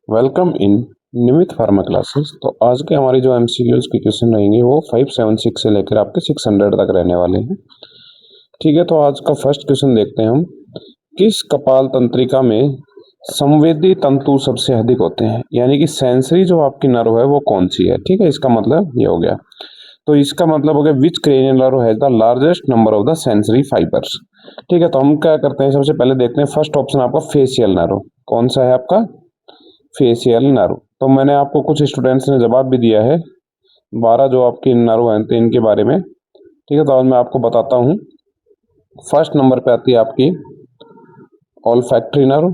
Welcome in Nimit pharma classes. तो आज के हमारी जो एमसीक्यूज की क्वेश्चन रहेंगे वो 576 से लेकर आपके 600 तक रहने वाले हैं। ठीक है, तो आज का फर्स्ट क्वेश्चन देखते हैं हम। किस कपाल तंत्रिका में संवेदी तंतु सबसे अधिक होते हैं, यानी कि सेंसरी जो आपकी नर्व है वो कौन सी है। ठीक है, इसका मतलब ये हो गया। तो इसका मतलब हो गया which cranial nerve has the largest number of the sensory fibres. ठीक है, तो हम क्या करते हैं, सबसे पहले देखते हैं फर्स्ट ऑप्शन आपका फेशियल नर्व कौन सा है आपका, फेशियल नर्व। तो मैंने आपको कुछ स्टूडेंट्स ने जवाब भी दिया है 12 जो आपकी नर्व हैं तो इनके बारे में। ठीक है, तो आज मैं आपको बताता हूँ। फर्स्ट नंबर पे आती है आपकी all factory nerve,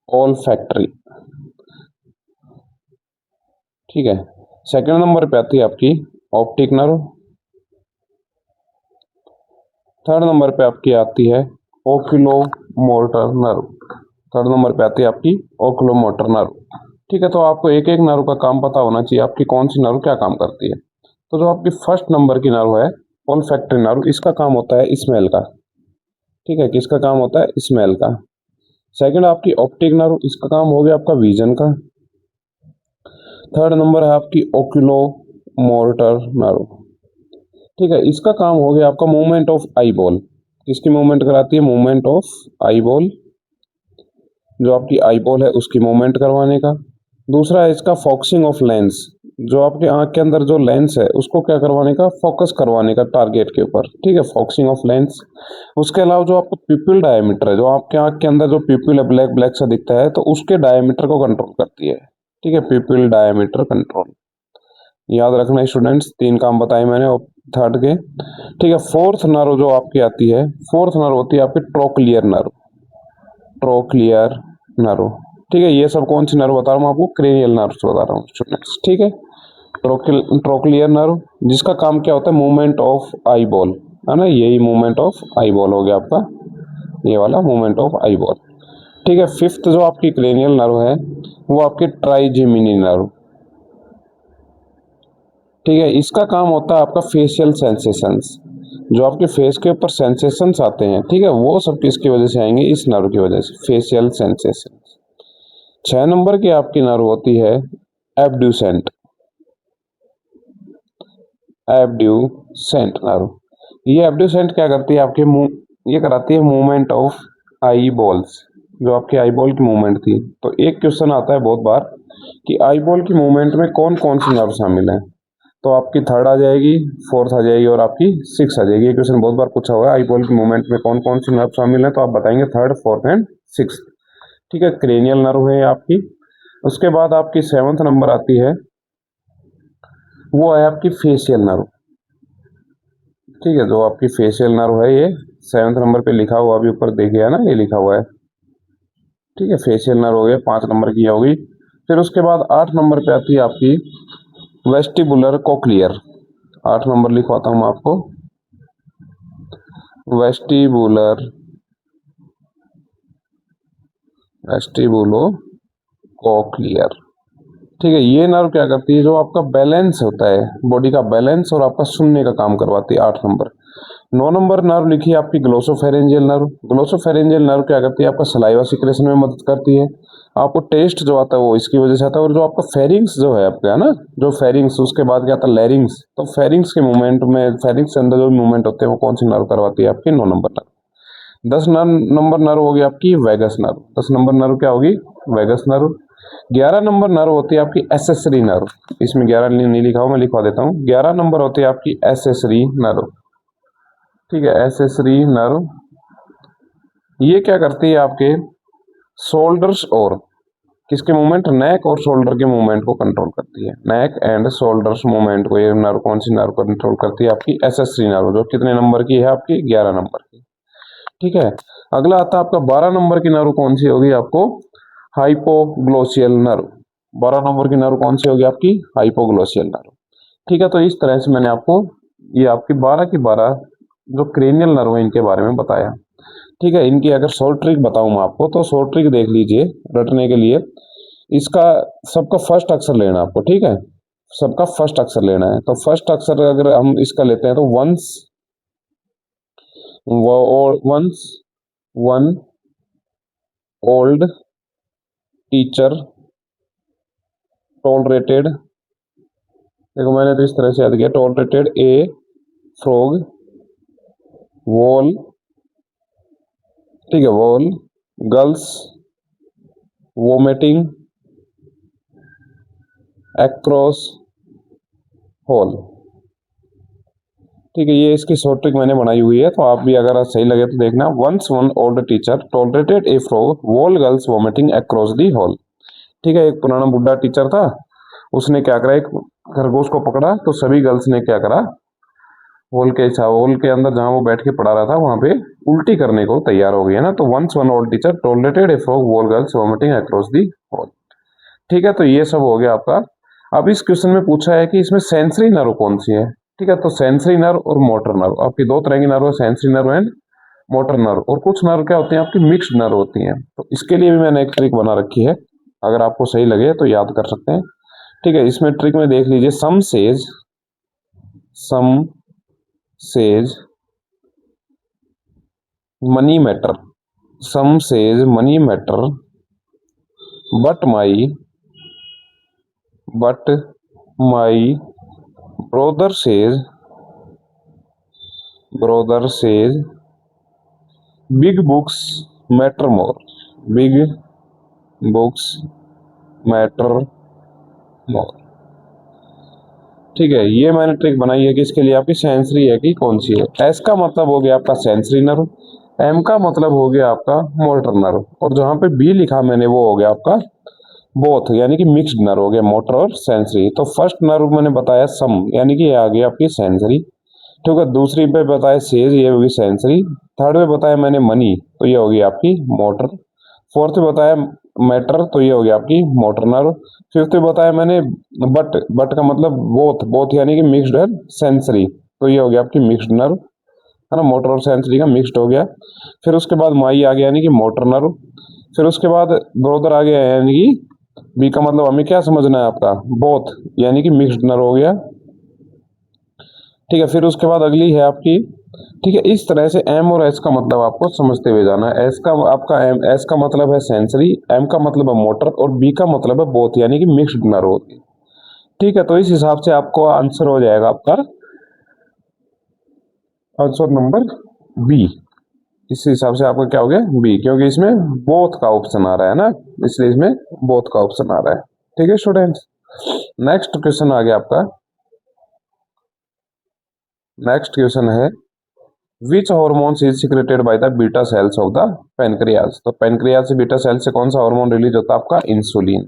all factory. ठीक है, सेकंड नंबर पे आती है आपकी ऑप्टिक नर्व। थर्ड नंबर पे आपकी आती है ओक्यूलोमोटर नर्व। थर्ड नंबर पे आती है आपकी ओक्यूलोमोटर नर्व। ठीक है, तो आपको एक एक नर्व का काम पता होना चाहिए, आपकी कौन सी नर्व क्या काम करती है। तो जो आपकी फर्स्ट नंबर की नर्व है ओल्फैक्टरी नर्व, इसका काम होता है स्मेल का। ठीक है, किसका काम होता है, स्मेल का। सेकंड आपकी ऑप्टिक नर्व, इसका काम हो गया आपका विजन का। थर्ड नंबर है आपकी ओक्यूलो मोटर नर्व। ठीक है, इसका काम हो गया आपका मूवमेंट ऑफ आई बॉल। किसकी मूवमेंट कराती है, मूवमेंट ऑफ आई बॉल, जो आपकी आई बॉल है उसकी मूवमेंट करवाने का। दूसरा है इसका फोकसिंग ऑफ लेंस, जो आपके आंख के अंदर जो लेंस है उसको क्या करवाने का, फोकस करवाने का टारगेट के ऊपर। ठीक है, फोकसिंग ऑफ लेंस। उसके अलावा जो आपको पिपिल डायमीटर है, जो आपके आंख के अंदर जो पिपिल है ब्लैक ब्लैक सा दिखता है, तो उसके डायमीटर को कंट्रोल करती है। ठीक है, पिपिल डायमीटर कंट्रोल। याद रखना स्टूडेंट्स, 3 काम बताए मैंने और थर्ड के। ठीक है, फोर्थ नर्व जो आपकी आती है, फोर्थ नर्व होती है आपकी ट्रोक्लियर नर्व, ट्रोक्लियर नर्व। ठीक है, ये सब कौन सी नर्व बता रहा हूँ आपको, क्रेनियल नर्व्स बता रहा हूँ स्टूडेंट्स। ठीक है, ट्रोक्लियर नर्व जिसका काम क्या होता है, मूवमेंट ऑफ आई बॉल, है ना, यही मूवमेंट ऑफ आई बॉल हो गया आपका, ये वाला मूवमेंट ऑफ आई बॉल। ठीक है, फिफ्थ जो आपकी क्रेनियल नर्व है वो आपकी ट्राइजेमिनी नर्व। ठीक है, इसका काम होता है आपका फेशियल सेंसेशंस, जो आपके फेस के ऊपर सेंसेशंस आते हैं। ठीक है, वो सब किसकी वजह से आएंगे, इस नर्व की वजह से, फेशियल सेंसेशन। 6 नंबर की आपकी नर्व होती है एब्ड्यूसेंट, एब्ड्यूसेंट नर्व। ये एब्ड्यूसेंट क्या करती है आपके मुंह, ये कराती है मूवमेंट ऑफ आई बॉल्स, जो आपकी आई बॉल की मूवमेंट थी। तो एक क्वेश्चन आता है बहुत बार कि आई बॉल की मूवमेंट में कौन कौन सी नर्व शामिल है। तो आपकी थर्ड आ जाएगी, फोर्थ आ जाएगी और आपकी सिक्स आ जाएगी। ये क्वेश्चन बहुत बार पूछा हुआ है, आई बॉल की मूवमेंट में कौन कौन सी नर्व शामिल है, तो आप बताएंगे थर्ड, फोर्थ एंड सिक्स। ठीक है, क्रेनियल नर्व है आपकी। उसके बाद आपकी 7th नंबर आती है, वो है आपकी फेशियल नर्व। ठीक है, जो आपकी फेशियल नर्व है ये 7th नंबर पे लिखा हुआ, अभी ऊपर देखिए ना, ये लिखा हुआ है। ठीक है, फेशियल नर्व हो गया, 5 नंबर की होगी। फिर उसके बाद 8 नंबर पे आती है आपकी वेस्टिबुलर कोक्लियर। 8 नंबर लिखवाता हूँ मैं आपको, वेस्टिबुलर, वेस्टिबुलो कोक्लियर। ठीक है, ये नर्व क्या करती है, जो आपका बैलेंस होता है, बॉडी का बैलेंस और आपका सुनने का काम करवाती है। 8 नंबर। 9 नंबर नर्व लिखी है आपकी ग्लोसोफेरेंजियल नर्व। ग्लोसोफेरेंजियल नर्व क्या करती है, आपका सलाइवा सिक्रेशन में मदद करती है। आपको टेस्ट जो आता है वो इसकी वजह से आता है। और जो आपका फेरिंग्स जो है आपका, है ना, जो फेरिंग्स, उसके बाद क्या आता है लैरिंग्स। तो फेरिंग्स के मूवमेंट में, फेरिंग्स के अंदर जो मूवमेंट होते हैं वो कौन सी नर्व करवाती है आपकी, 9 नंबर नर्व। 10 नंबर नर्व होगी आपकी वैगस नर्व। 10 नंबर नर्व क्या होगी, वैगस नर्व। 11 नंबर नर्व होती है आपकी एसेसरी नर्व। इसमें 11 नहीं लिखा हो, मैं लिखवा देता हूँ। 11 नंबर होती है आपकी एसेसरी नर्व। ठीक है, एसेसरी नर्व ये क्या करती है, आपके शोल्डर्स और किसके मूवमेंट, नेक और शोल्डर के मूवमेंट को कंट्रोल करती है। नेक एंड शोल्डर्स मूवमेंट को ये नर्व कौन सी नर्व कंट्रोल करती है, आपकी एसेसरी नर्व, जो कितने नंबर की है आपकी, 11 नंबर की। ठीक है, अगला आता है आपका 12 नंबर की नर्व कौन सी होगी आपको, हाइपोग्लोसियल नर्व। 12 नंबर की नर्व कौन सी होगी आपकी, हाइपोग्लोसियल नर्व। ठीक है, तो इस तरह से मैंने आपको ये आपकी 12 की 12 जो क्रेनियल नर्व है इनके बारे में बताया। ठीक है, इनकी अगर शॉर्ट ट्रिक बताऊं मैं आपको, तो शॉर्ट ट्रिक देख लीजिए रटने के लिए। इसका सबका फर्स्ट अक्षर लेना आपको। ठीक है, सबका फर्स्ट अक्षर लेना है। तो फर्स्ट अक्षर अगर हम इसका लेते हैं तो once, once, one, old, teacher tolerated, देखो मैंने तो इस तरह से याद किया, टॉलरेटेड ए फ्रॉग वॉल, ठीक है, wall girls vomiting across hall, ठीक है। ये इसकी शॉर्ट ट्रिक मैंने बनाई हुई है, तो आप भी अगर सही लगे तो देखना। Once one old teacher tolerated a frog wall girls vomiting across the hall, ठीक है। एक पुराना बुढ़ा टीचर था, उसने क्या करा, एक खरगोश को पकड़ा तो सभी गर्ल्स ने क्या करा, हॉल के अंदर जहां वो बैठ के पढ़ा रहा था वहां पे उल्टी करने को तैयार हो गई है ना। तो once one old teacher tolerated a frog wall girls vomiting across the hall, ठीक है। तो ये सब हो गया आपका। अब इस क्वेश्चन में पूछा है कि इसमें सेंसरी नर्व कौन सी है, ठीक है। तो सेंसरी नर्व और मोटर नर्व, आपकी दो तरह की नर्व है, sensory nerve and motor nerve. और कुछ नर्व क्या होती हैं आपकी, मिक्स्ड नर्व होती हैं। तो इसके लिए भी मैंने एक ट्रिक बना रखी है, अगर आपको सही लगे तो याद कर सकते हैं, ठीक है। इसमें ट्रिक में देख लीजिए, some says money matter, some says money matter but my brother says big books matter more, big books matter more, ठीक है। ये मैंने ट्रिक बनाई है कि इसके लिए आपकी सेंसरी है कि कौन सी है। एस का मतलब हो गया आपका सेंसरी नर्व, एम का मतलब हो गया आपका मोटर नर्व, और जहां पे बी लिखा मैंने वो हो गया आपका बोथ, यानी कि मिक्स्ड नर्व हो गया, मोटर और सेंसरी। तो फर्स्ट नर्व मैंने बताया सम, यानी कि ये आ गई आपकी सेंसरी, ठीक है। दूसरी पे बताया सेज, ये होगी सेंसरी। थर्ड पे बताया मैंने मनी, तो ये होगी आपकी मोटर। फोर्थ पे बताया मैटर, तो ये हो गया आपकी मोटर नर्व। फिफ्थ पे बताया मैंने बट का मतलब बोथ यानी कि मिक्स्ड है सेंसरी, तो ये हो गया आपकी मिक्स्ड नर्व, है ना, मोटर और सेंसरी का मिक्स्ड हो गया। फिर उसके बाद माई आ गया यानी कि मोटर नर्व। फिर उसके बाद ब्रोदर आ गया यानी कि बी का मतलब हमें क्या समझना है आपका, बोथ यानी कि मिक्स्ड नर्व हो गया, ठीक है। फिर उसके बाद अगली है आपकी, ठीक है। इस तरह से एम और एस का मतलब आपको समझते हुए जाना है। एस का आपका एस का मतलब है सेंसरी, एम का मतलब है मोटर, और बी का मतलब है बोथ यानी कि मिक्स्ड नर्व होती है, ठीक है। तो इस हिसाब से आपको आंसर हो जाएगा आपका आंसर नंबर बी। इस हिसाब से आपका क्या हो गया, बी, क्योंकि इसमें बोथ का ऑप्शन आ रहा है ना, इसलिए इसमें बोथ का ऑप्शन आ रहा है, ठीक है स्टूडेंट्स। नेक्स्ट क्वेश्चन आ गया आपका। नेक्स्ट क्वेश्चन है, which hormones is secreted by the beta cells of the pancreas. तो पेनक्रियाज से बीटा सेल से कौन सा हार्मोन रिलीज होता है आपका, इंसुलिन,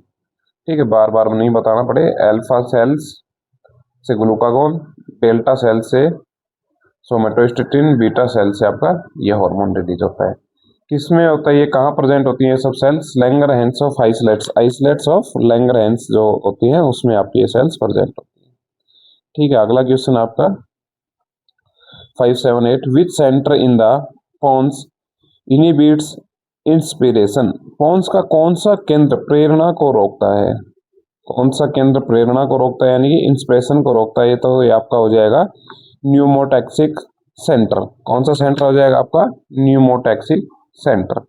ठीक है। बार बार नहीं बताना पड़े। अल्फा सेल्स से ग्लूकागोन, डेल्टा सेल से सोमेटोस्टेटिन, बीटा सेल से आपका ये हार्मोन रिलीज होता है। किसमें होता है ये, कहाँ प्रेजेंट होती है सब cells, Langerhans of islets of Langerhans जो होती हैं उसमें आपकी ये सेल्स प्रेजेंट होती है, ठीक है। अगला क्वेश्चन आपका 578, which centre in the pons inhibits inspiration. Pons का कौन सा केंद्र प्रेरणा को रोकता है, कौन सा केंद्र प्रेरणा को रोकता है यानी कि इंस्पिरेशन को रोकता है, तो ये आपका हो जाएगा न्यूमोटैक्सिक सेंटर। कौन सा सेंटर हो जाएगा आपका, न्यूमोटैक्सिक सेंटर।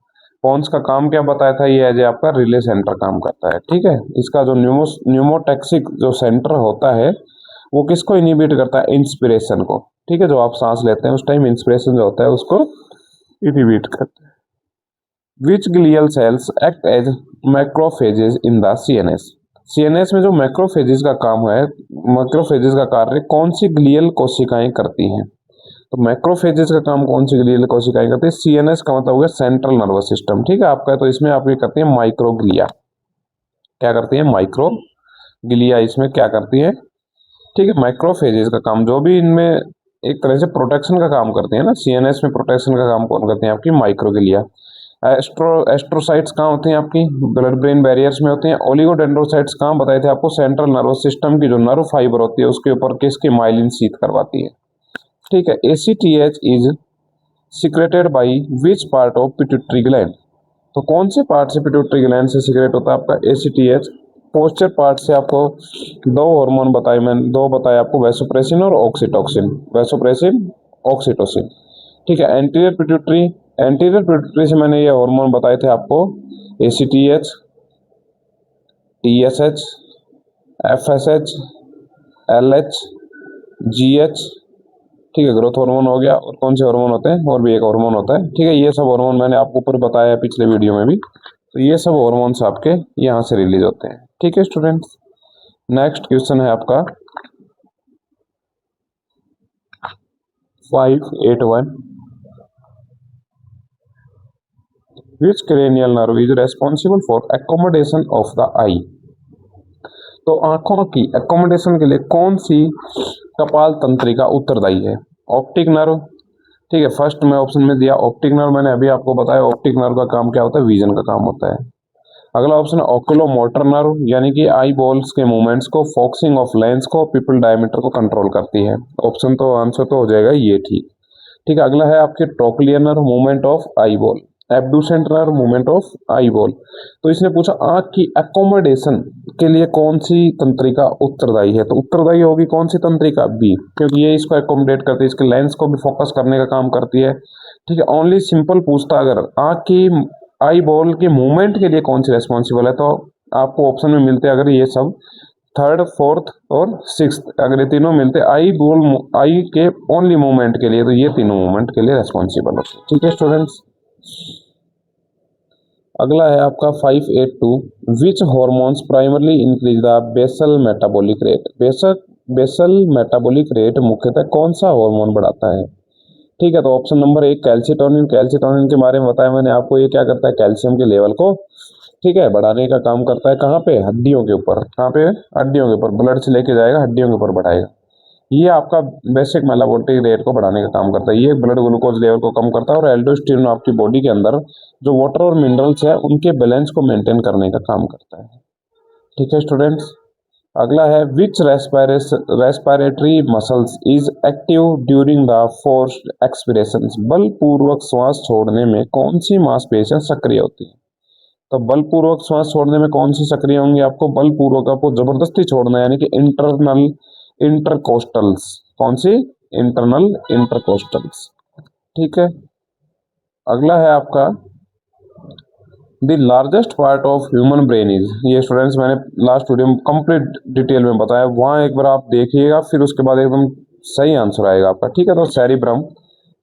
पोन्स का काम क्या बताया था, ये एज आपका रिले सेंटर काम करता है, ठीक है। इसका जो न्यूमोटैक्सिक जो सेंटर होता है वो किसको इनिबिट करता है, इंस्पिरेशन को, ठीक है। जो आप सांस लेते हैं उस टाइम इंस्पिरेशन जो होता है उसको इनिबिट करता है। Which glial cells act as macrophages in the CNS. CNS में जो मैक्रोफेजेस का काम है, मैक्रोफेजेस का कार्य कौन सी ग्लियल कोशिकाएं करती हैं। तो मैक्रोफेजेस का काम कौन सी ग्लियल कोशिकाएं करती है, सीएनएस का मतलब हो गया सेंट्रल नर्वस सिस्टम, ठीक है आपका। तो इसमें आप ये करती है माइक्रोग्लिया, क्या करती है, माइक्रोग्लिया इसमें क्या करती है, ठीक है। माइक्रोफेजेस का काम जो भी इनमें एक तरह से प्रोटेक्शन का काम करते हैं ना, सीएनएस में प्रोटेक्शन का काम कौन करते हैं, आपकी माइक्रोग्लिया। एस्ट्रोसाइट्स कहाँ होते हैं आपकी, ब्लड ब्रेन बैरियर्स में होते हैं। ओलिगोडेंड्रोसाइट्स कहाँ बताए थे आपको, सेंट्रल नर्वस सिस्टम की जो नर्व फाइबर होती है उसके ऊपर किसकी, माइलिन शीथ करवाती है, ठीक है। ACTH is secreted by which part of pituitary gland. तो कौन से पार्ट से पिट्यूटरी ग्लैंड से सिक्रेट होता है आपका ACTH, पोस्चर पार्ट से। आपको दो हार्मोन बताए मैंने, दो बताए आपको, वैसोप्रेसिन और ऑक्सीटोसिन, वैसोप्रेसिन ऑक्सीटोसिन, ठीक है। एंटीरियर पिट्यूटरी से मैंने ये हार्मोन बताए थे आपको ACTH, TSH, FSH, LH, GH, ठीक है, ग्रोथ हार्मोन हो गया। और कौन से हार्मोन होते हैं, और भी एक हार्मोन होता है, ठीक है। ये सब हार्मोन मैंने आपको ऊपर बताया है पिछले वीडियो में भी। तो ये सब हार्मोन्स आपके यहाँ से रिलीज होते हैं, ठीक है स्टूडेंट्स। नेक्स्ट क्वेश्चन है आपका 581, which cranial nerve is responsible for accommodation of the eye. तो आंखों की एकोमोडेशन के लिए कौन सी कपाल तंत्रिका उत्तरदायी है। ऑप्टिक नर्व, ठीक है, फर्स्ट में ऑप्शन में दिया ऑप्टिक नर्व, मैंने अभी आपको बताया ऑप्टिक नर्व का काम क्या होता है, विजन का काम होता है। अगला ऑप्शन है ओकुलोमोटर नर्व, यानी कि आई बॉल्स के मूवमेंट्स को, फोकसिंग ऑफ लेंस को, पिपल डायमीटर को कंट्रोल करती है। ऑप्शन तो आंसर तो हो जाएगा ये, ठीक। ठीक है, अगला है आपके trochlear nerve, movement of eyeball. Abducent nerve, movement of eyeball. तो इसने पूछा आंख की एकोमोडेशन के लिए कौन सी तंत्रिका उत्तरदायी है। तो उत्तरदायी होगी कौन सी तंत्रिका, बी, क्योंकि ये इसको एकोमोडेट करती है, इसके लेंस को भी फोकस करने का काम करती है। ठीक है, ओनली सिंपल पूछता अगर आंख की आई बॉल के मूवमेंट के लिए कौन सी रेस्पॉन्सिबल है, तो आपको ऑप्शन में मिलते अगर ये सब थर्ड, फोर्थ और सिक्स्थ, अगर ये तीनों मिलते आई बॉल आई के ओनली मूवमेंट के लिए, तो ये तीनों मूवमेंट के लिए रेस्पॉन्सिबल होते हैं, ठीक है स्टूडेंट्स। अगला है आपका 582, which hormones primarily increase the basal metabolic rate. Basal metabolic rate मुख्यतः कौन सा हार्मोन बढ़ाता है। ठीक है, तो ऑप्शन नंबर 1 कैल्सिटोनिन। कैल्सिटोनिन के बारे में बताया मैंने आपको, ये क्या करता है, कैल्शियम के लेवल को, ठीक है, बढ़ाने का काम करता है। कहाँ पे, हड्डियों के ऊपर, कहाँ पे, हड्डियों के ऊपर, ब्लड से लेके जाएगा हड्डियों के ऊपर बढ़ाएगा। ये आपका बेसिक मेटाबॉलिक रेट को बढ़ाने का काम करता है। ये ब्लड ग्लूकोज लेवल को कम करता है, और एल्डोस्टेरोन आपकी बॉडी के अंदर जो वाटर और मिनरल्स है उनके बैलेंस को मेंटेन करने का काम करता है, ठीक है स्टूडेंट्स। अगला है which respiratory muscles is active during the forced expirations. बलपूर्वक श्वास छोड़ने में कौन सी मांसपेशियां सक्रिय होती है। तो बलपूर्वक श्वास छोड़ने में कौन सी सक्रिय होंगी, आपको बलपूर्वक आपको जबरदस्ती छोड़ना है, यानी कि इंटरनल इंटरकोस्टल्स। कौन सी, इंटरनल इंटरकोस्टल्स, ठीक है। अगला है आपका the largest part of human brain is. ये स्टूडेंट्स मैंने लास्ट वीडियो में कंप्लीट डिटेल में बताया, वहां एक बार आप देखिएगा, फिर उसके बाद एकदम सही आंसर आएगा आपका, ठीक है। तो cerebrum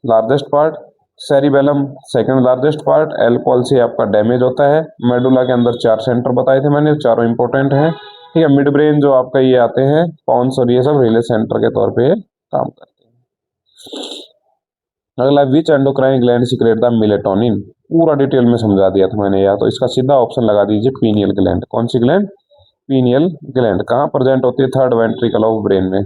largest part, cerebellum second largest part, alcohol से आपका डैमेज होता है। मेडुला के अंदर 4 सेंटर बताए थे मैंने, चारों इंपॉर्टेंट हैं, ठीक है। मिड ब्रेन जो आपका ये आते हैं पॉन्स, और ये सब रिले सेंटर के तौर पे काम करते हैं। अगला which endocrine gland secrete the melatonin. पूरा डिटेल में समझा दिया था मैंने, या तो इसका सीधा ऑप्शन लगा दीजिए पीनियल ग्लैंड। कौन सी ग्लैंड, पीनियल ग्लैंड। कहाँ प्रेजेंट होती है, थर्ड वेंट्रिकल ऑफ ब्रेन में।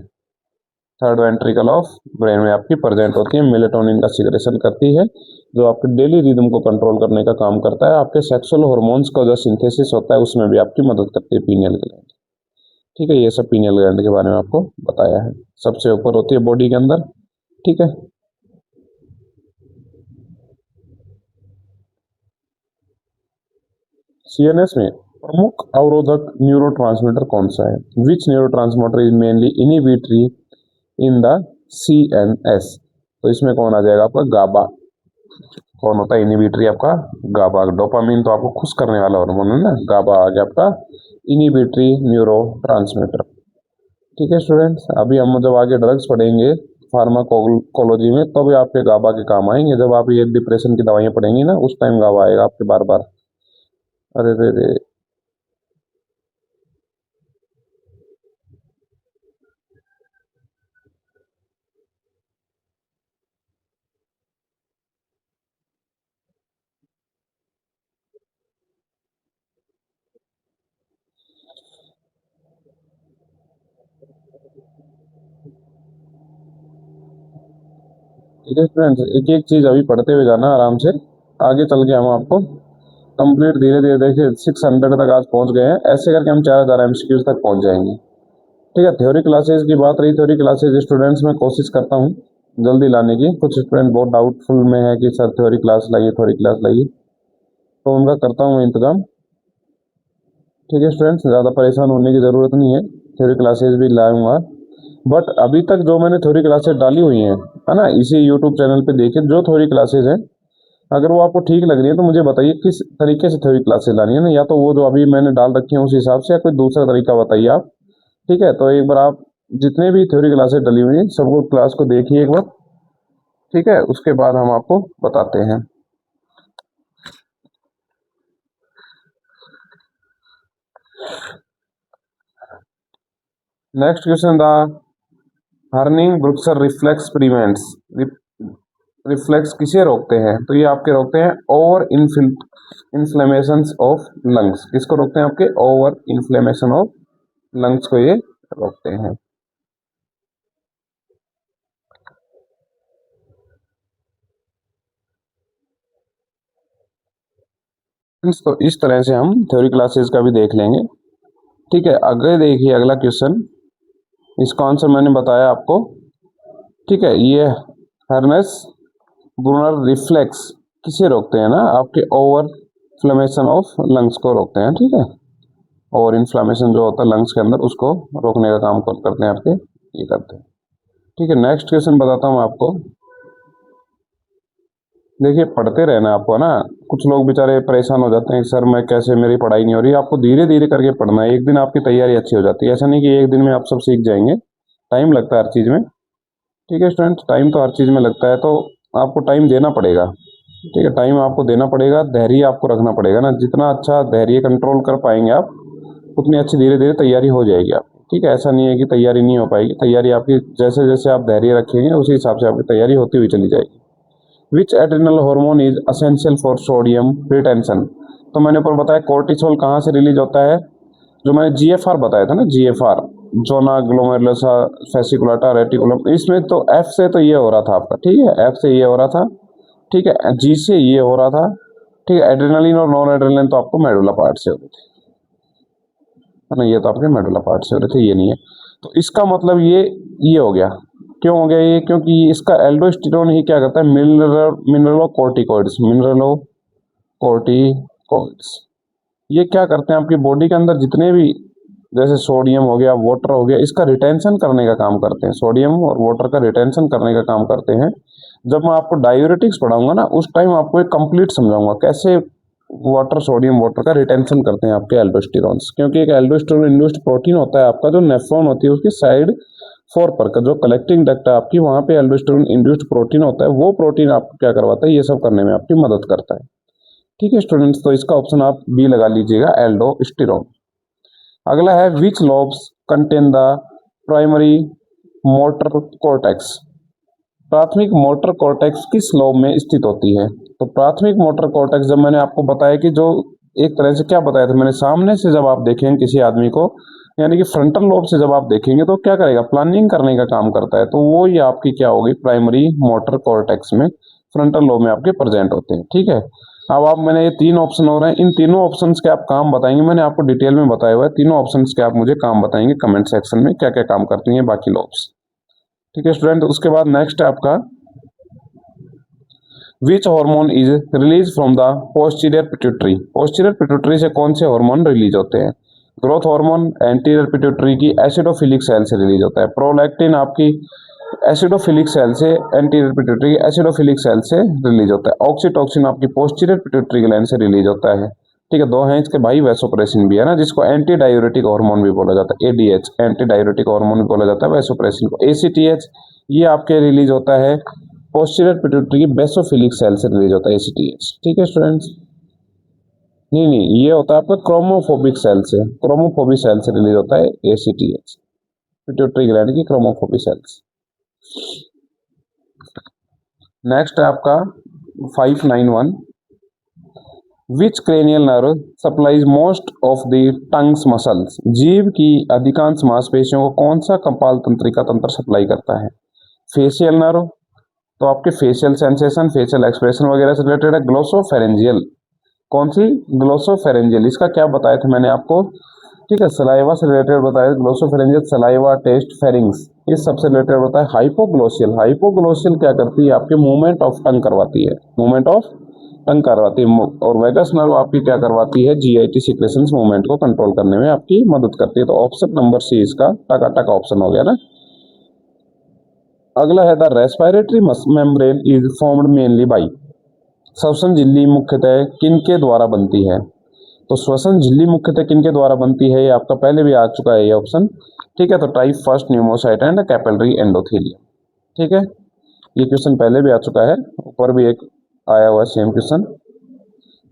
थर्ड वेंट्रिकल ऑफ ब्रेन में आपकी प्रेजेंट होती है, मेलेटोनिन का सिक्रेशन करती है, जो आपके डेली रिदम को कंट्रोल करने का काम करता है। आपके सेक्सुअल हार्मोन्स का जो सिंथेसिस होता है उसमें भी आपकी मदद करती है पीनियल ग्लैंड, ठीक है। ये सब पीनियल ग्लैंड के बारे में आपको बताया है। सबसे ऊपर होती है बॉडी के अंदर, ठीक है। सीएनएस में प्रमुख अवरोधक न्यूरोट्रांसमीटर कौन सा है। Which neurotransmitter is mainly inhibitory in the CNS. तो इसमें कौन आ जाएगा आपका, गाबा। कौन होता है इनहिबिटरी, आपका गाबा। डोपामिन तो आपको खुश करने वाला हार्मोन है ना, गाबा आ गया आपका इनहिबिटरी न्यूरोट्रांसमीटर, ठीक है स्टूडेंट्स। अभी हम जब आगे ड्रग्स पढ़ेंगे फार्माकोलॉजी में, तो भी आपके गाबा के काम आएंगे। जब आप ये डिप्रेशन की दवाइयाँ पढ़ेंगी ना, उस टाइम गाबा आएगा आपके बार बार। अरे रे रे, ठीक है स्टूडेंट्स, एक एक चीज अभी पढ़ते हुए जाना आराम से, आगे चल के हम आपको कंप्लीट धीरे धीरे, देखिए 600 तक आज पहुंच गए हैं, ऐसे करके हम 4000 एमसीक्यूज तक पहुंच जाएंगे, ठीक है। थ्योरी क्लासेस की बात रही, थ्योरी क्लासेस स्टूडेंट्स में कोशिश करता हूँ जल्दी लाने की। कुछ स्टूडेंट बहुत डाउटफुल में है कि सर थ्योरी क्लास लाइए, थ्योरी क्लास लाइए, तो उनका करता हूँ इंतजाम, ठीक है स्टूडेंट्स। ज़्यादा परेशान होने की ज़रूरत नहीं है, थ्योरी क्लासेस भी लाऊंगा। बट अभी तक जो मैंने थ्योरी क्लासेस डाली हुई हैं, है ना, इसी यूट्यूब चैनल पे देखिए, जो थ्योरी क्लासेस हैं अगर वो आपको ठीक लग रही है तो मुझे बताइए किस तरीके से थ्योरी क्लासेस लानी है ना, या तो वो जो अभी मैंने डाल रखी है उस हिसाब से, या कोई दूसरा तरीका बताइए आप। ठीक है, तो एक बार आप जितने भी थ्योरी क्लासेस डली हुई हैं सबको क्लास को देखिए एक बार। ठीक है, उसके बाद हम आपको बताते हैं। नेक्स्ट क्वेश्चन था हर्निंग ब्रुक्सर रिफ्लेक्स प्रिवेंट्स। रिफ्लेक्स किसे रोकते हैं? तो ये आपके रोकते हैं ओवर इन्फ्लेमेशन ऑफ लंग्स। किसको रोकते हैं? आपके ओवर इन्फ्लेमेशन ऑफ लंग्स को ये रोकते हैं। तो इस तरह से हम थ्योरी क्लासेस का भी देख लेंगे। ठीक है, आगे देखिए अगला क्वेश्चन, इसका आंसर मैंने बताया आपको। ठीक है, ये हर्नेस ब्रूनर रिफ्लेक्स किसे रोकते हैं ना? आपके ओवर इन्फ्लेमेशन ऑफ लंग्स को रोकते हैं। ठीक है, ओवर इन्फ्लेमेशन जो होता है लंग्स के अंदर उसको रोकने का काम करते हैं आपके, ये करते हैं। ठीक है, नेक्स्ट क्वेश्चन बताता हूँ आपको। देखिए पढ़ते रहना आपको ना, कुछ लोग बेचारे परेशान हो जाते हैं सर मैं कैसे, मेरी पढ़ाई नहीं हो रही। आपको धीरे धीरे करके पढ़ना है, एक दिन आपकी तैयारी अच्छी हो जाती है। ऐसा नहीं कि एक दिन में आप सब सीख जाएंगे, टाइम लगता है हर चीज़ में। ठीक है स्टूडेंट, टाइम तो हर चीज़ में लगता है, तो आपको टाइम देना पड़ेगा। ठीक है, टाइम आपको देना पड़ेगा, धैर्य आपको रखना पड़ेगा ना। जितना अच्छा धैर्य कंट्रोल कर पाएंगे आप, उतनी अच्छी धीरे धीरे तैयारी हो जाएगी आप। ठीक है, ऐसा नहीं है कि तैयारी नहीं हो पाएगी, तैयारी आपकी जैसे जैसे आप धैर्य रखेंगे उसी हिसाब से आपकी तैयारी होती हुई चली जाएगी। Which adrenal hormone is essential for sodium retention? तो मैंने ऊपर बताया कोर्टिसोल कहाँ से रिलीज होता है, जो मैंने जीएफआर बताया था ना, जीएफआर जोना ग्लोमेरुलसा फेसिकुलाटा रेटिकुलम, इसमें तो एफ से तो ये हो रहा था आपका। ठीक है, एफ से ये हो रहा था। ठीक है, जी से ये हो रहा था। ठीक है, एड्रेनलिन और नॉन एड्रेनलिन तो आपको मेडुला पार्ट से हो रहे थे, है ना, ये तो आपके मेडुला पार्ट से हो रहे थे, ये नहीं है। तो इसका मतलब ये हो गया। क्यों हो गया ये? क्योंकि इसका एल्डोस्टेरोन ही क्या करता है, मिनरलोकॉर्टिकॉइड्स, मिनरलोकॉर्टिकॉइड्स ये क्या करते हैं आपकी बॉडी के अंदर जितने भी, जैसे सोडियम हो गया, वाटर हो गया, इसका रिटेंशन करने का काम करते हैं। सोडियम और वाटर का रिटेंशन करने का काम करते हैं। जब मैं आपको डायूरेटिक्स पढ़ाऊंगा ना उस टाइम आपको एक कंप्लीट समझाऊंगा कैसे वाटर, सोडियम वाटर का रिटेंशन करते हैं आपके एल्डोस्टेरॉन्स। क्योंकि एक एल्डोस्टेरोन इंड्यूस्ड प्रोटीन होता है आपका, जो नेफ्रॉन होती है उसकी साइड 4 पर का जो कलेक्टिंग डक्ट है आपकी, वहां पे एल्डोस्टेरोन इंड्यूस्ड प्रोटीन होता है। वो प्रोटीन आपको क्या करवाता है, ये सब करने में आपकी मदद करता है। ठीक है स्टूडेंट्स, तो इसका ऑप्शन आप बी लगा लीजिएगा, एल्डोस्टेरोन। अगला है which lobes contain the primary motor cortex? प्राथमिक मोटर कॉर्टेक्स किस लोब में स्थित होती है? तो प्राथमिक मोटर कॉर्टेक्स, जब मैंने आपको बताया कि जो एक तरह से क्या बताया था मैंने, सामने से जब आप देखेंगे किसी आदमी को, यानी कि फ्रंटल लोब से जब आप देखेंगे तो क्या करेगा, प्लानिंग करने का काम करता है। तो वो ये आपकी क्या होगी, प्राइमरी मोटर कॉर्टेक्स में फ्रंटल लोब में आपके प्रेजेंट होते हैं। ठीक है, अब आप, मैंने ये 3 ऑप्शन हो रहे हैं, इन तीनों ऑप्शंस के आप काम बताएंगे, मैंने आपको डिटेल में बताया हुआ है। तीनों ऑप्शंस के आप मुझे काम बताएंगे कमेंट सेक्शन में, क्या क्या काम करती हैं बाकी लोब्स। ठीक है स्टूडेंट, उसके बाद नेक्स्ट है आपका विच hormone is release from the posterior pituitary? Posterior pituitary से कौन से हार्मोन रिलीज होते हैं? ग्रोथ हार्मोन एंटीरियर पिट्यूटरी की एसिडोफिलिक सेल से रिलीज होता है। प्रोलैक्टिन आपकी एसिडोफिलिक सेल से, एंटीरियर पिट्यूटरी एसिडोफिलिक सेल से रिलीज होता है। ऑक्सीटोसिन आपकी पोस्टीरियर पिट्यूटरी ग्लैंड से रिलीज होता है। ठीक है, दो हैं इसके भाई, वैसोप्रेसिन भी है ना, जिसको एंटी डायूरेटिक हार्मोन भी बोला जाता है, एडीएच एंटी डायूरेटिक हार्मोन भी बोला जाता है वैसोप्रेसिन को। एसीटीएच ये आपके रिलीज होता है पोस्टीरियर पिट्यूटरी की बेसोफिलिक सेल से रिलीज होता है, एसीटीएच। ठीक है स्टूडेंट्स, नहीं नहीं, ये होता है आपका क्रोमोफोबिक सेल से, क्रोमोफोबिक सेल से रिलीज होता है एसीटीएच, पिट्यूटरी ग्लैंड की क्रोमोफोबिक सेल्स। नेक्स्ट है आपका 591, which cranial nerve supplies most of the tongue's muscles? जीभ की अधिकांश मांसपेशियों को कौन सा कपाल तंत्रिका तंत्र सप्लाई करता है? फेशियल नर्व, तो आपके फेशियल सेंसेशन, फेशियल एक्सप्रेशन वगैरह से रिलेटेड है। ग्लोसोफेरेंजियल, कौन सी? ग्लोसोफेरेंजियल, इसका क्या बताया था मैंने आपको? ठीक है, सलाइवा से रिलेटेड बताया, ग्लोसोफेरेंजियल, सलाइवा टेस्ट, फेरिंग्स, इस सबसे रिलेटेड बताया। हाइपोग्लोसियल, हाइपोग्लोसियल क्या करती है, आपके मूवमेंट ऑफ टंग करवाती है, मूवमेंट ऑफ टंग करवाती है। और वेगस नर्व आपकी क्या करवाती है, जीआईटी सीक्रेशंस मूवमेंट को कंट्रोल करने में आपकी मदद करती है। तो ऑप्शन नंबर सी इसका टकाटक ऑप्शन हो गया ना। अगला है the respiratory membrane is formed mainly by? श्वसन झिल्ली मुख्यतः किनके द्वारा बनती है? तो श्वसन झिल्ली मुख्यतः किनके द्वारा बनती है, ये आपका पहले भी आ चुका है ये ऑप्शन। ठीक है, तो type first pneumocyte and capillary endothelium. ठीक है, ये क्वेश्चन पहले भी आ चुका है, ऊपर भी एक आया हुआ सेम क्वेश्चन।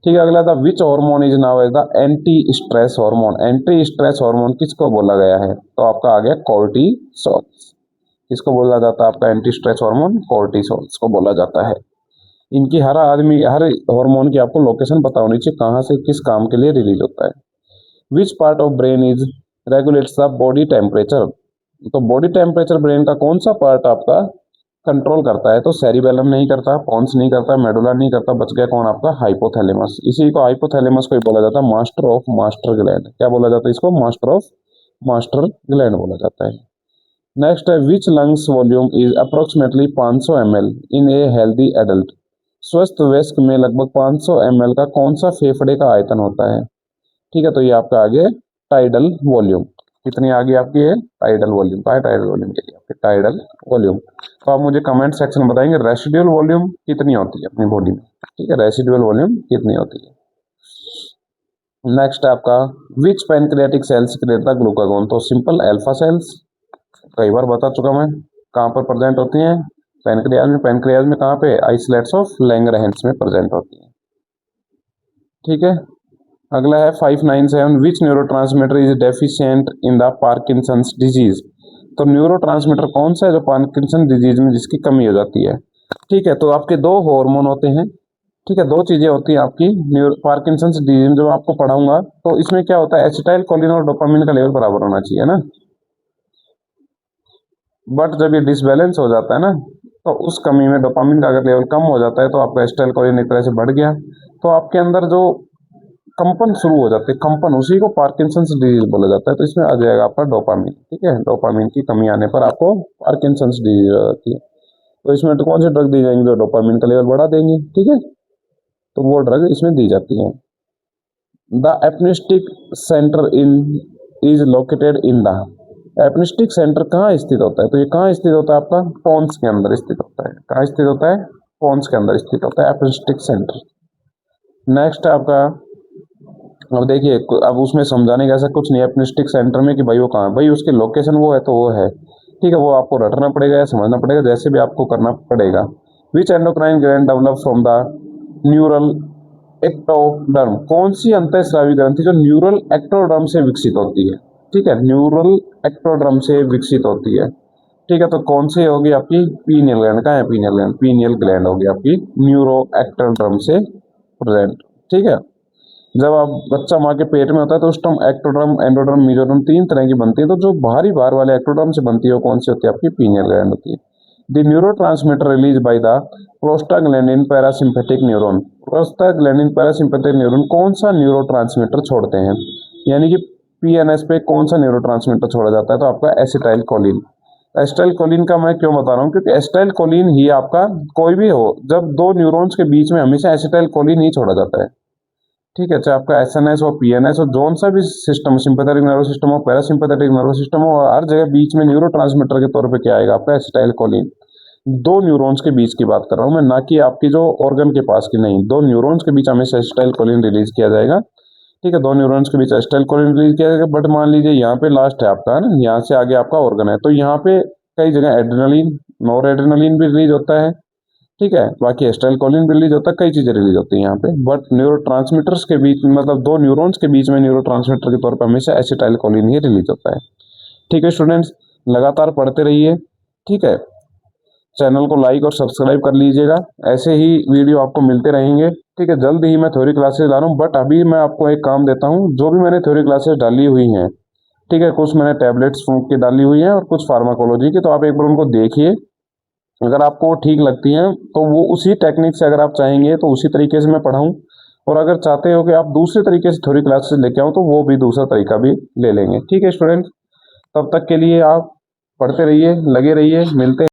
ठीक है, अगला था which hormone is now as the anti stress hormone. Anti stress hormone किसको बोला गया है? तो आपका आ गया कोर्टिसोल। किसको बोला जाता है आपका एंटी स्ट्रेस हार्मोन? कोर्टिसोल को बोला जाता है। इनकी हर हार्मोन की आपको लोकेशन पता होनी चाहिए, कहाँ से किस काम के लिए रिलीज होता है। Which part of brain is regulates the body temperature. तो बॉडी टेम्परेचर ब्रेन का कौन सा पार्ट आपका कंट्रोल करता है? तो सेरिबेलम नहीं करता, पोन्स नहीं करता, मेडुला नहीं करता, बच गया कौन आपका? हाइपोथैलेमस। इसी को हाइपोथैलेमस को ही बोला जाता है मास्टर ऑफ मास्टर ग्लैंड। क्या बोला जाता है इसको? मास्टर ऑफ मास्टर ग्लैंड बोला जाता है। नेक्स्ट है which lungs volume is approximately 500 ml in a healthy adult. स्वस्थ वयस्क में लगभग 500 ml का कौन सा फेफड़े का आयतन होता है? ठीक है, तो ये आपका आगे टाइडल वॉल्यूम। कितनी आगे आपकी है? टाइडल वॉल्यूम का है, टाइडल वॉल्यूम के लिए आपके टाइडल वॉल्यूम। तो आप मुझे कमेंट सेक्शन में बताएंगे रेसिडुअल वॉल्यूम कितनी होती है अपनी बॉडी में। ठीक है, रेसिडुअल वॉल्यूम कितनी होती है। नेक्स्ट है आपका which pancreatic cells create the glucagon. तो सिंपल अल्फा सेल्स, कई बार बता चुका मैं, कहाँ पर प्रेजेंट होती हैं? पैनक्रियाज में। पैनक्रियाज में कहाँ पे? आइसोलेट्स ऑफ लैंगरहैंस में प्रेजेंट होती हैं। ठीक है, अगला है 597 which neurotransmitter is deficient in the Parkinson's disease. तो न्यूरोट्रांसमीटर कौन सा है जो पार्किंसन डिजीज में जिसकी कमी हो जाती है? ठीक है, तो आपके दो हार्मोन होते हैं। ठीक है, दो चीजें होती हैं आपकी पार्किंसंस डिजीज जो आपको पढ़ाऊंगा। तो इसमें क्या होता है? एसिटाइल कोलिन और डोपामिन का लेवल बराबर होना चाहिए ना, बट जब ये डिसबैलेंस हो जाता है ना, तो उस कमी में डोपामिन का अगर लेवल कम हो जाता है तो आपका एसिटाइल कोलिन एक तरह से बढ़ गया, तो आपके अंदर जो कंपन शुरू हो जाते हैं, कंपन, उसी को पार्किंसंस डिजीज बोला जाता है। तो इसमें आ जाएगा आपका डोपामिन। ठीक है, डोपामिन की कमी आने पर आपको पार्किंसंस डिजीज हो जाती है। तो इसमें तो कौन सी ड्रग दी जाएंगी जो डोपामिन का लेवल बढ़ा देंगी? ठीक है, तो वो ड्रग इसमें दी जाती है। The apneustic centre in is located in the. Apneustic centre कहाँ स्थित होता है? तो ये कहाँ स्थित होता है? आपका पोन्स के अंदर स्थित होता है। कहाँ स्थित होता है? पोन्स के अंदर स्थित होता है एपनिस्टिक सेंटर। नेक्स्ट है आपका, अब देखिए, अब उसमें समझाने का ऐसा कुछ नहीं है एपनिस्टिक सेंटर में कि भाई वो कहाँ है। भाई उसकी लोकेशन वो है तो वो है। ठीक है, वो आपको रटना पड़ेगा या समझना पड़ेगा, जैसे भी आपको करना पड़ेगा। Which endocrine gland develop from the neural ectoderm. कौन सी अंतःस्रावी ग्रंथि जो न्यूरल एक्टोडर्म से विकसित होती है? ठीक है, न्यूरल एक्टोडर्म से विकसित होती है। ठीक है, तो कौन सी होगी आपकी? Pineal gland. कहाँ है पीनियल ग्लैंड? पीनियल ग्लैंड होगी आपकी न्यूरो एक्टोडर्म से प्रेजेंट। ठीक है, जब आप बच्चा माँ के पेट में होता है तो उस टाइम एक्टोडर्म, एंडोडर्म, मेसोडर्म तीन तरह की बनती है। तो जो बाहरी बाहर वाले एक्टोडर्म से बनती है वो कौन सी होती है? आपकी पीनियल ग्लैंड होती है। The neurotransmitter release by the prostaglandin parasympathetic neuron. Prostaglandin parasympathetic neuron कौन सा न्यूरोट्रांसमीटर छोड़ते हैं? यानी कि पीएनएस पे कौन सा न्यूरोट्रांसमीटर छोड़ा जाता है? तो आपका एसिटाइल कोलिन। एसिटाइल कोलिन का मैं क्यों बता रहा हूँ? क्योंकि एसिटाइल कोलिन ही आपका, कोई भी हो, जब दो न्यूरॉन्स के बीच में हमेशा एसिटाइल कोलिन ही छोड़ा जाता है। ठीक है, चाहे आपका एसएनएस हो, पीएनएस हो, जोन सा भी सिस्टम, सिंपैथेटिक नर्वस सिस्टम हो, पैरासिम्पैथेटिक नर्वस सिस्टम हो, हर जगह बीच में न्यूरोट्रांसमीटर के तौर पे क्या आएगा? आपका एसिटाइल कोलिन। दो न्यूरॉन्स के बीच की बात कर रहा हूँ मैं, ना कि आपकी जो ऑर्गन के पास की नहीं। दो न्यूरॉन्स के बीच हमेशा एसिटाइल कोलिन रिलीज किया जाएगा। ठीक है, दो न्यूरॉन्स के बीच एसिटाइल कोलिन रिलीज किया जाएगा। बट मान लीजिए यहाँ पे लास्ट है आपका, है ना, यहाँ से आगे आपका ऑर्गन है, तो यहाँ पे कई जगह एड्रेनलिन, नॉर एड्रेनलिन भी रिलीज होता है। ठीक है, बाकी एसिटाइल कोलिन भी रिलीज होता है, कई चीजें रिलीज होती हैं यहाँ पे। बट न्यूरोट्रांसमीटर्स के बीच, मतलब दो न्यूरॉन्स के बीच में न्यूरोट्रांसमीटर के तौर पर हमेशा एसिटाइल कोलिन ही रिलीज होता है। ठीक है स्टूडेंट्स, लगातार पढ़ते रहिए। ठीक है, चैनल को लाइक और सब्सक्राइब कर लीजिएगा, ऐसे ही वीडियो आपको मिलते रहेंगे। ठीक है, जल्द ही मैं थ्योरी क्लासेस ला रहा हूँ, बट अभी मैं आपको एक काम देता हूँ, जो भी मैंने थ्योरी क्लासेस डाली हुई हैं, ठीक है, कुछ मैंने टैबलेट्स फूंक की डाली हुई हैं और कुछ फार्माकोलॉजी की, तो आप एक बार उनको देखिए। अगर आपको ठीक लगती हैं तो वो उसी टेक्निक से, अगर आप चाहेंगे तो उसी तरीके से मैं पढ़ाऊँ, और अगर चाहते हो कि आप दूसरे तरीके से थ्योरी क्लासेस लेके आओ तो वो भी दूसरा तरीका भी ले लेंगे। ठीक है स्टूडेंट्स, तब तक के लिए आप पढ़ते रहिए, लगे रहिए, मिलते हैं।